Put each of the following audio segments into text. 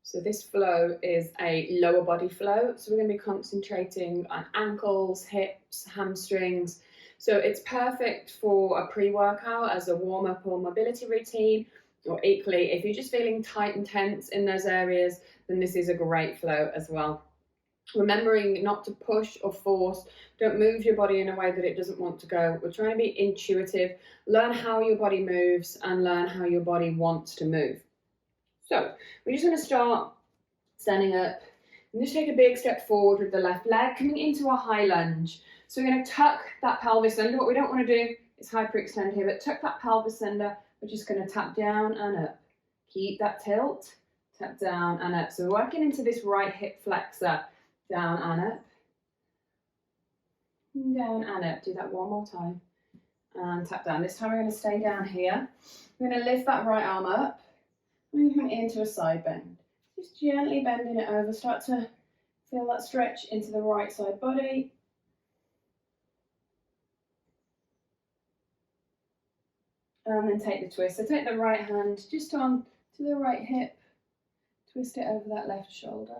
So this flow is a lower body flow. So we're going to be concentrating on ankles, hips, hamstrings. So it's perfect for a pre-workout as a warm-up or mobility routine, or equally, if you're just feeling tight and tense in those areas, then this is a great flow as well. Remembering not to push or force, don't move your body in a way that it doesn't want to go. We're trying to be intuitive, learn how your body moves and learn how your body wants to move. So we're just going to start standing up and just take a big step forward with the left leg, coming into a high lunge. So we're going to tuck that pelvis under. What we don't want to do is hyperextend here, but tuck that pelvis under. We're just going to tap down and up. Keep that tilt, tap down and up. So we're working into this right hip flexor. Down and up. Down and up. Do that one more time. And tap down. This time we're going to stay down here. We're going to lift that right arm up. And come into a side bend. Just gently bending it over. Start to feel that stretch into the right side body. And then take the twist. So take the right hand just on to the right hip. Twist it over that left shoulder.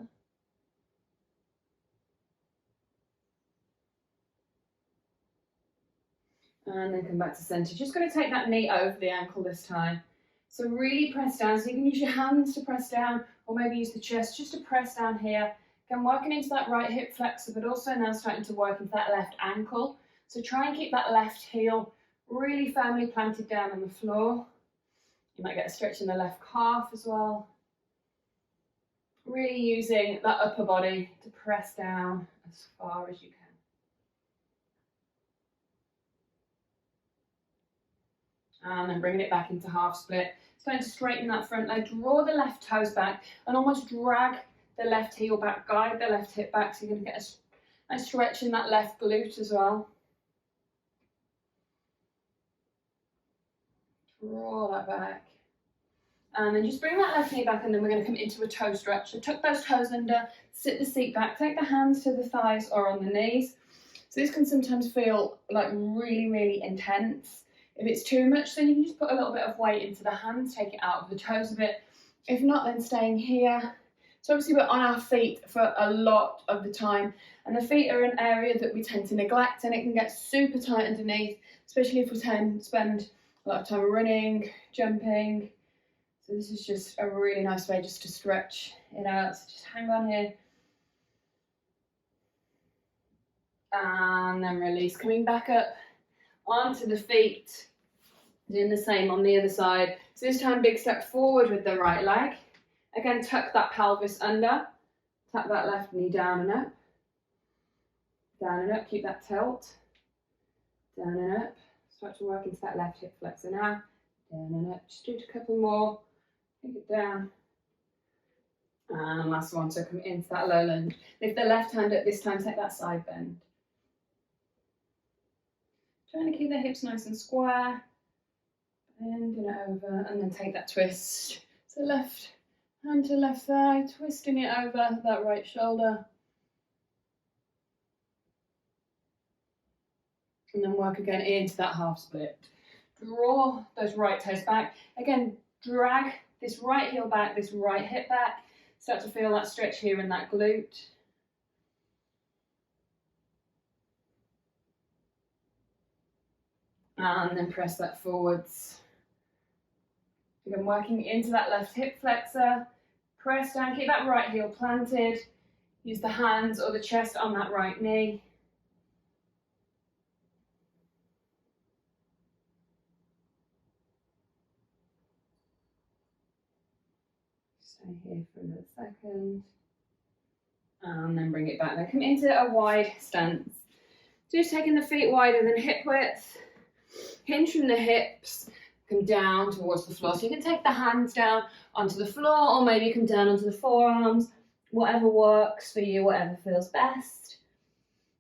And then come back to center. Just going to take that knee over the ankle this time. So really press down. So you can use your hands to press down, or maybe use the chest just to press down here. Again, working into that right hip flexor, but also now starting to work into that left ankle. So try and keep that left heel really firmly planted down on the floor. You might get a stretch in the left calf as well. Really using that upper body to press down as far as you can. And then bringing it back into half split. Starting to straighten that front leg, draw the left toes back and almost drag the left heel back, guide the left hip back, so you're going to get a nice stretch in that left glute as well. Draw that back. And then just bring that left knee back, and then we're going to come into a toe stretch. So tuck those toes under, sit the seat back, take the hands to the thighs or on the knees. So this can sometimes feel like really, really intense. If it's too much, then you can just put a little bit of weight into the hands, take it out of the toes a bit. If not, then staying here. So obviously we're on our feet for a lot of the time, and the feet are an area that we tend to neglect, and it can get super tight underneath, especially if we tend to spend a lot of time running, jumping. So this is just a really nice way just to stretch it out. So just hang on here. And then release, coming back up onto the feet, doing the same on the other side. So this time, big step forward with the right leg. Again, tuck that pelvis under, tap that left knee down and up, keep that tilt, down and up. Start to work into that left hip flexor now, down and up. Just do a couple more, take it down. And last one, so come into that low lunge. Lift the left hand up this time, take that side bend. Trying to keep the hips nice and square, bending it over, and then take that twist. So left hand to left thigh, twisting it over that right shoulder. And then work again into that half split. Draw those right toes back. Again, drag this right heel back, this right hip back. Start to feel that stretch here in that glute. And then press that forwards. Again, working into that left hip flexor. Press down, keep that right heel planted. Use the hands or the chest on that right knee. Stay here for another second. And then bring it back. Then come into a wide stance. Just taking the feet wider than hip width. Hinge from the hips, come down towards the floor. So you can take the hands down onto the floor, or maybe come down onto the forearms, whatever works for you, whatever feels best.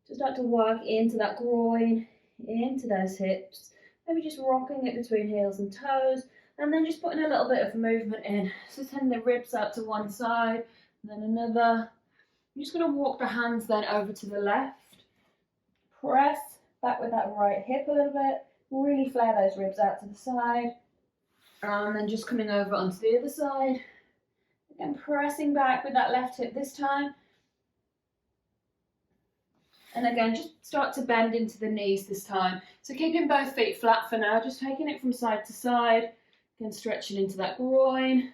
Just start to work into that groin, into those hips, maybe just rocking it between heels and toes, and then just putting a little bit of movement in. So send the ribs out to one side, and then another. I'm just going to walk the hands then over to the left. Press back with that right hip a little bit. Really flare those ribs out to the side. And then just coming over onto the other side. Again, pressing back with that left hip this time. And again, just start to bend into the knees this time. So keeping both feet flat for now, just taking it from side to side. Again, stretching into that groin,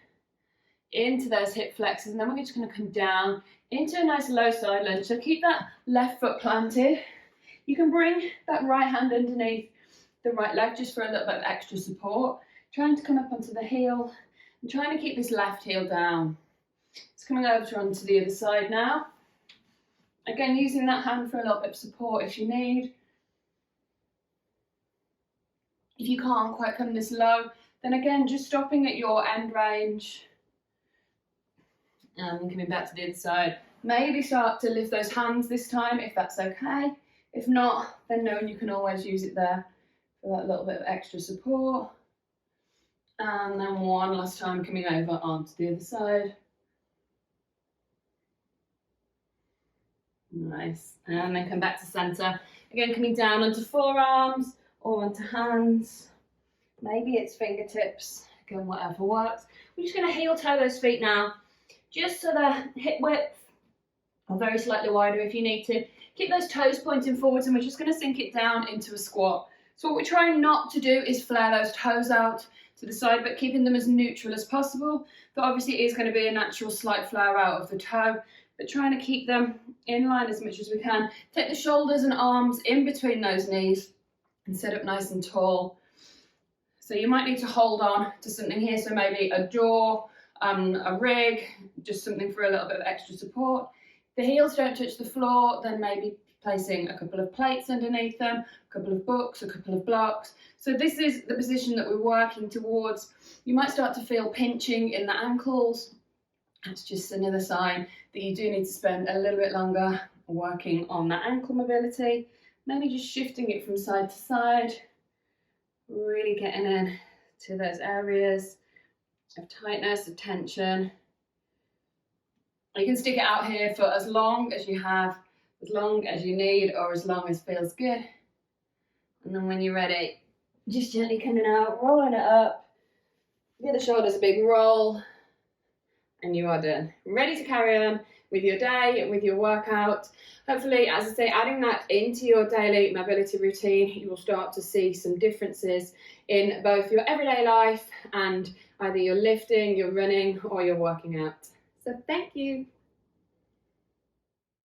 into those hip flexors, and then we're just going to come down into a nice low side lunge. So keep that left foot planted. You can bring that right hand underneath the right leg just for a little bit of extra support. Trying to come up onto the heel and trying to keep this left heel down. It's coming over to onto the other side now. Again, using that hand for a little bit of support if you need. If you can't quite come this low, then again, just stopping at your end range. And then coming back to the other side. Maybe start to lift those hands this time if that's okay. If not, then know you can always use it there for that little bit of extra support. And then one last time coming over onto the other side. Nice. And then come back to center. Again, coming down onto forearms or onto hands. Maybe it's fingertips. Again, whatever works. We're just going to heel toe those feet now, just so the hip width, or very slightly wider if you need to. Keep those toes pointing forwards, and we're just going to sink it down into a squat. So what we're trying not to do is flare those toes out to the side, but keeping them as neutral as possible. But obviously it is going to be a natural slight flare out of the toe, but trying to keep them in line as much as we can. Take the shoulders and arms in between those knees and sit up nice and tall. So you might need to hold on to something here, so maybe a door, a rig, just something for a little bit of extra support. If the heels don't touch the floor, then maybe placing a couple of plates underneath them, a couple of books, a couple of blocks. So this is the position that we're working towards. You might start to feel pinching in the ankles. That's just another sign that you do need to spend a little bit longer working on that ankle mobility. Maybe just shifting it from side to side, really getting in to those areas of tightness, of tension. You can stick it out here for as long as you have, as long as you need, or as long as feels good. And then when you're ready, just gently coming out, rolling it up. Give the shoulders a big roll, and you are done. Ready to carry on with your day, with your workout. Hopefully, as I say, adding that into your daily mobility routine, you will start to see some differences in both your everyday life and either your lifting, your running, or your working out. So thank you.